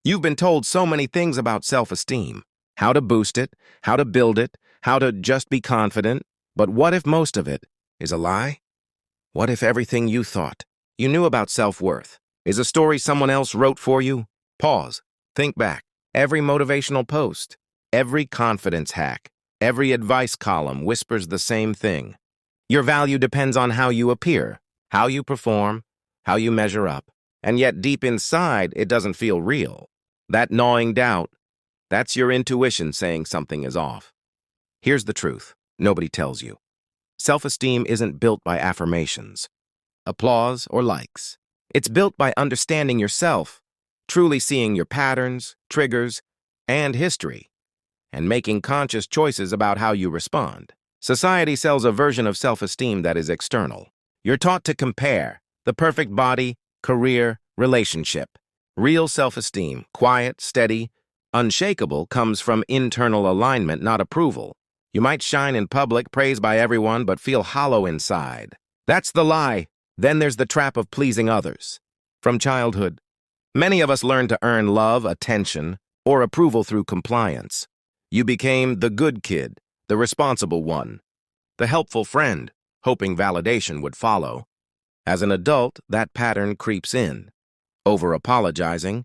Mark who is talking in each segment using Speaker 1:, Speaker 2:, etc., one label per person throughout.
Speaker 1: You've been told so many things about self-esteem, how to boost it, how to build it, how to just be confident. But what if most of it is a lie? What if everything you thought you knew about self-worth is a story someone else wrote for you? Pause. Think back. Every motivational post, every confidence hack, every advice column whispers the same thing. Your value depends on how you appear, how you perform, how you measure up. And yet deep inside, it doesn't feel real. That gnawing doubt, that's your intuition saying something is off. Here's the truth nobody tells you. Self-esteem isn't built by affirmations, applause, or likes. It's built by understanding yourself, truly seeing your patterns, triggers, and history, and making conscious choices about how you respond. Society sells a version of self-esteem that is external. You're taught to compare the perfect body, career, relationship. Real self-esteem, quiet, steady, unshakable, comes from internal alignment, not approval. You might shine in public, praised by everyone, but feel hollow inside. That's the lie. Then there's the trap of pleasing others. From childhood, many of us learned to earn love, attention, or approval through compliance. You became the good kid, the responsible one, the helpful friend, hoping validation would follow. As an adult, that pattern creeps in. Over-apologizing,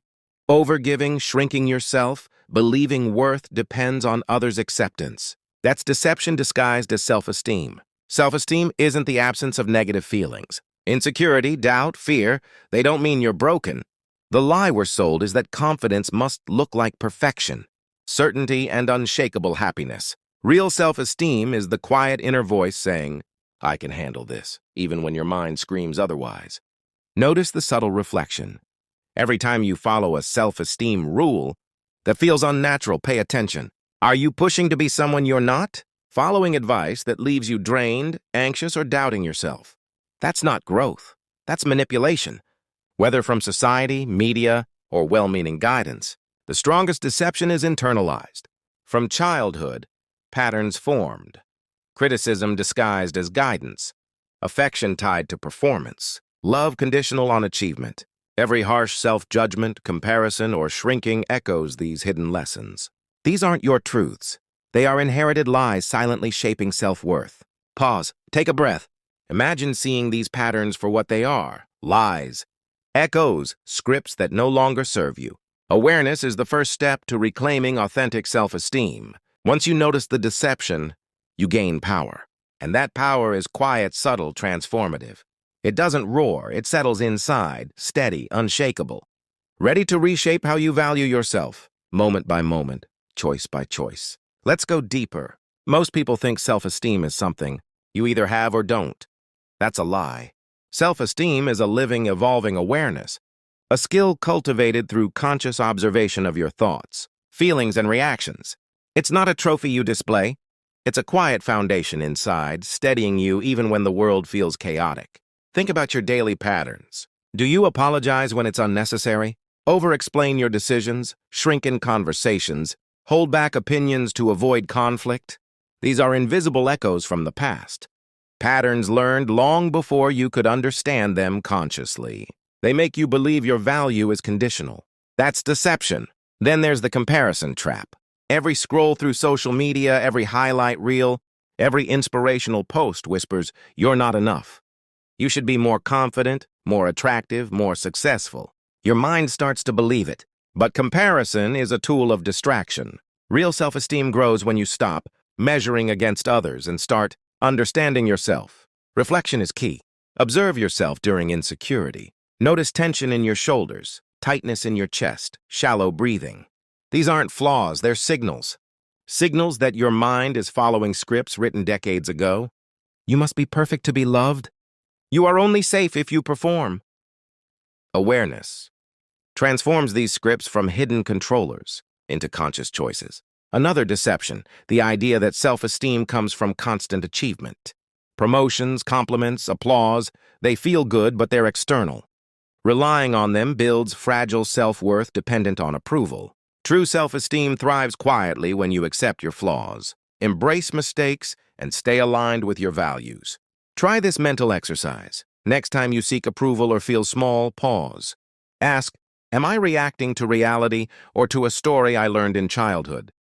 Speaker 1: over-giving, shrinking yourself, believing worth depends on others' acceptance. That's deception disguised as self-esteem. Self-esteem isn't the absence of negative feelings. Insecurity, doubt, fear, they don't mean you're broken. The lie we're sold is that confidence must look like perfection, certainty, and unshakable happiness. Real self-esteem is the quiet inner voice saying, I can handle this, even when your mind screams otherwise. Notice the subtle reflection. Every time you follow a self-esteem rule that feels unnatural, pay attention. Are you pushing to be someone you're not? Following advice that leaves you drained, anxious, or doubting yourself? That's not growth. That's manipulation. Whether from society, media, or well-meaning guidance, the strongest deception is internalized. From childhood, patterns formed. Criticism disguised as guidance. Affection tied to performance. Love conditional on achievement. Every harsh self-judgment, comparison, or shrinking echoes these hidden lessons. These aren't your truths. They are inherited lies silently shaping self-worth. Pause. Take a breath. Imagine seeing these patterns for what they are. Lies. Echoes. Scripts that no longer serve you. Awareness is the first step to reclaiming authentic self-esteem. Once you notice the deception, you gain power. And that power is quiet, subtle, transformative. It doesn't roar. It settles inside, steady, unshakable. Ready to reshape how you value yourself, moment by moment, choice by choice. Let's go deeper. Most people think self-esteem is something you either have or don't. That's a lie. Self-esteem is a living, evolving awareness, a skill cultivated through conscious observation of your thoughts, feelings, and reactions. It's not a trophy you display. It's a quiet foundation inside, steadying you even when the world feels chaotic. Think about your daily patterns. Do you apologize when it's unnecessary? Over-explain your decisions? Shrink in conversations? Hold back opinions to avoid conflict? These are invisible echoes from the past. Patterns learned long before you could understand them consciously. They make you believe your value is conditional. That's deception. Then there's the comparison trap. Every scroll through social media, every highlight reel, every inspirational post whispers, you're not enough. You should be more confident, more attractive, more successful. Your mind starts to believe it. But comparison is a tool of distraction. Real self-esteem grows when you stop measuring against others and start understanding yourself. Reflection is key. Observe yourself during insecurity. Notice tension in your shoulders, tightness in your chest, shallow breathing. These aren't flaws, they're signals. Signals that your mind is following scripts written decades ago. You must be perfect to be loved. You are only safe if you perform. Awareness transforms these scripts from hidden controllers into conscious choices. Another deception, the idea that self-esteem comes from constant achievement. Promotions, compliments, applause, they feel good, but they're external. Relying on them builds fragile self-worth dependent on approval. True self-esteem thrives quietly when you accept your flaws, embrace mistakes, and stay aligned with your values. Try this mental exercise. Next time you seek approval or feel small, pause. Ask, Am I reacting to reality or to a story I learned in childhood?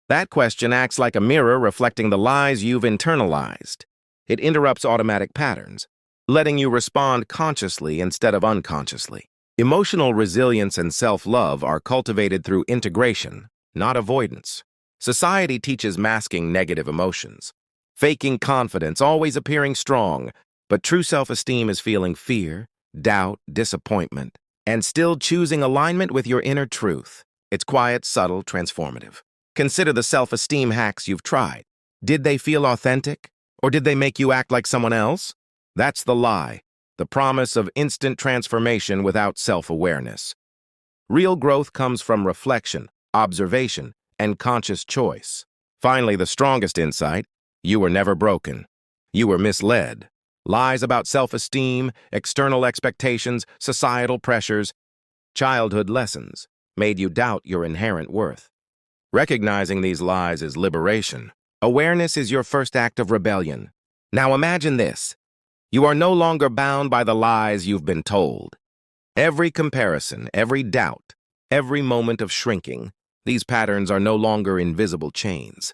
Speaker 1: That question acts like a mirror reflecting the lies you've internalized. It interrupts automatic patterns, letting you respond consciously instead of unconsciously. Emotional resilience and self-love are cultivated through integration, not avoidance. Society teaches masking negative emotions, faking confidence, always appearing strong, but true self-esteem is feeling fear, doubt, disappointment, and still choosing alignment with your inner truth. It's quiet, subtle, transformative. Consider the self-esteem hacks you've tried. Did they feel authentic? Or did they make you act like someone else? That's the lie, the promise of instant transformation without self-awareness. Real growth comes from reflection, observation, and conscious choice. Finally, the strongest insight: you were never broken. You were misled. Lies about self-esteem, external expectations, societal pressures, childhood lessons made you doubt your inherent worth. Recognizing these lies is liberation. Awareness is your first act of rebellion. Now imagine this. You are no longer bound by the lies you've been told. Every comparison, every doubt, every moment of shrinking, these patterns are no longer invisible chains.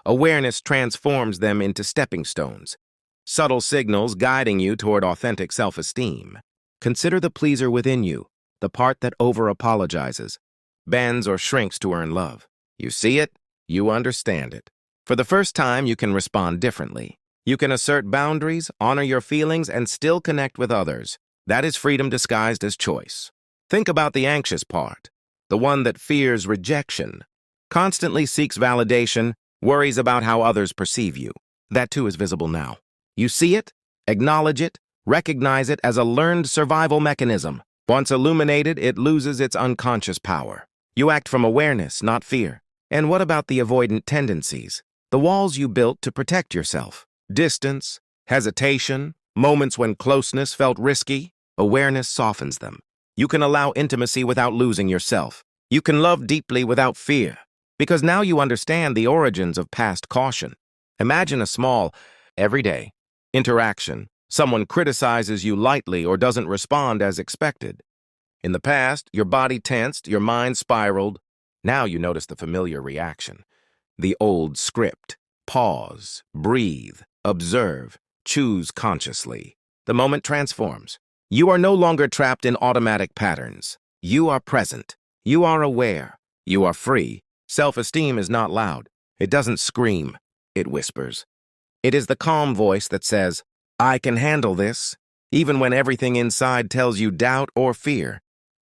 Speaker 1: Awareness transforms them into stepping stones, subtle signals guiding you toward authentic self-esteem. Consider the pleaser within you, the part that over-apologizes, bends or shrinks to earn love. You see it, you understand it. For the first time, you can respond differently. You can assert boundaries, honor your feelings, and still connect with others. That is freedom disguised as choice. Think about the anxious part, the one that fears rejection, constantly seeks validation, worries about how others perceive you. That too is visible now. You see it, acknowledge it, recognize it as a learned survival mechanism. Once illuminated, it loses its unconscious power. You act from awareness, not fear. And what about the avoidant tendencies? The walls you built to protect yourself? Distance, hesitation, moments when closeness felt risky? Awareness softens them. You can allow intimacy without losing yourself. You can love deeply without fear, because now you understand the origins of past caution. Imagine a small, everyday interaction. Someone criticizes you lightly or doesn't respond as expected. In the past, your body tensed, your mind spiraled. Now you notice the familiar reaction. The old script. Pause, breathe, observe, choose consciously. The moment transforms. You are no longer trapped in automatic patterns. You are present. You are aware. You are free. Self-esteem is not loud. It doesn't scream. It whispers. It is the calm voice that says, "I can handle this," even when everything inside tells you doubt or fear.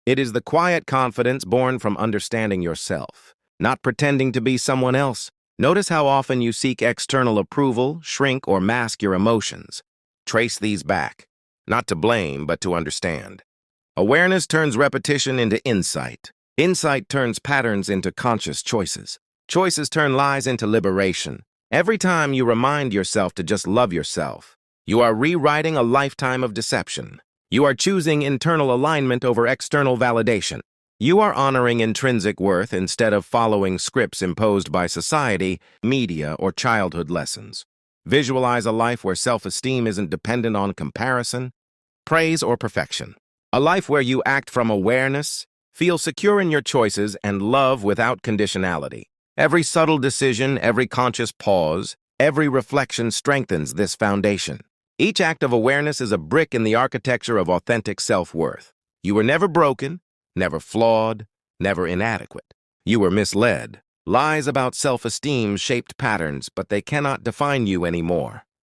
Speaker 1: It is the quiet confidence born from understanding yourself, not pretending to be someone else. Notice how often you seek external approval, shrink, or mask your emotions. Trace these back, not to blame, but to understand. Awareness turns repetition into insight. Insight turns patterns into conscious choices. Choices turn lies into liberation. Every time you remind yourself to just love yourself, you are rewriting a lifetime of deception. You are choosing internal alignment over external validation. You are honoring intrinsic worth instead of following scripts imposed by society, media, or childhood lessons. Visualize a life where self-esteem isn't dependent on comparison, praise, or perfection. A life where you act from awareness, feel secure in your choices, and love without conditionality. Every subtle decision, every conscious pause, every reflection strengthens this foundation. Each act of awareness is a brick in the architecture of authentic self-worth. You were never broken, never flawed, never inadequate. You were misled. Lies about self-esteem shaped patterns, but they cannot define you anymore.